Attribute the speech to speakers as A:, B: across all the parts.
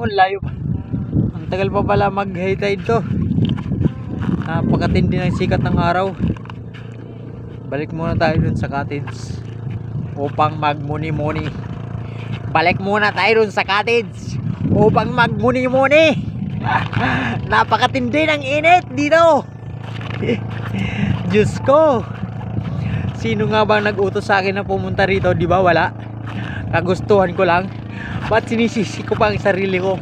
A: Oh, layo pa. Ang tagal pa pala mag high tide to. Napakatindi ng sikat ng araw. Balik muna tayo dun sa cottage upang magmuni-muni. Balik muna tayo dun sa cottage upang magmuni-muni. Napakatindi ng init dito. Diyos ko. Sino nga ba nag-utos sa akin na pumunta rito? Di ba wala? Kagustuhan ko lang. Ba't sinisisi ko pa ang sarili ko?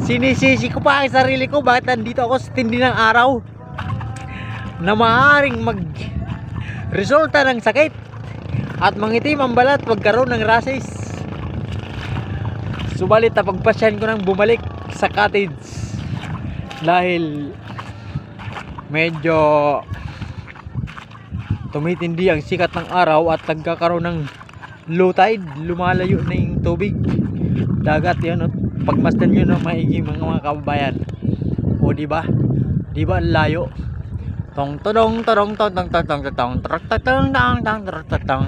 A: Sinisisi ko pa ang sarili ko. Bakit nandito ako sa tindi ng araw na maaaring resulta ng sakit at mangitim ang balat, magkaroon ng rashes. Subalit napagpasyan ko nang bumalik sa cottage dahil medyo tumitindi ang sikat ng araw at nagkakaroon ng low tide. Lumalayo na yung tubig dagat. Yan, pagmasdan nyo ng maigi mga kababayan. O diba? Diba ang layo? Tong tong tong tong tong tong tong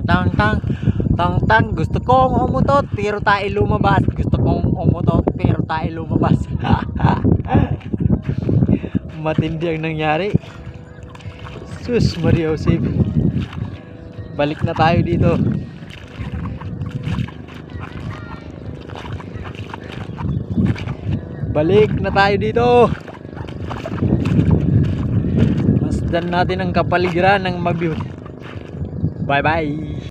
A: tong tong tong. Gusto kong umutot pero tayo lumabas. Gusto kong umutot pero tayo lumabas. Matindi ang nangyari. Sus Maria Josep. Balik na tayo dito. Balik na tayo dito. Masdan natin ang kapaligiran ng Mabiyo. Bye bye.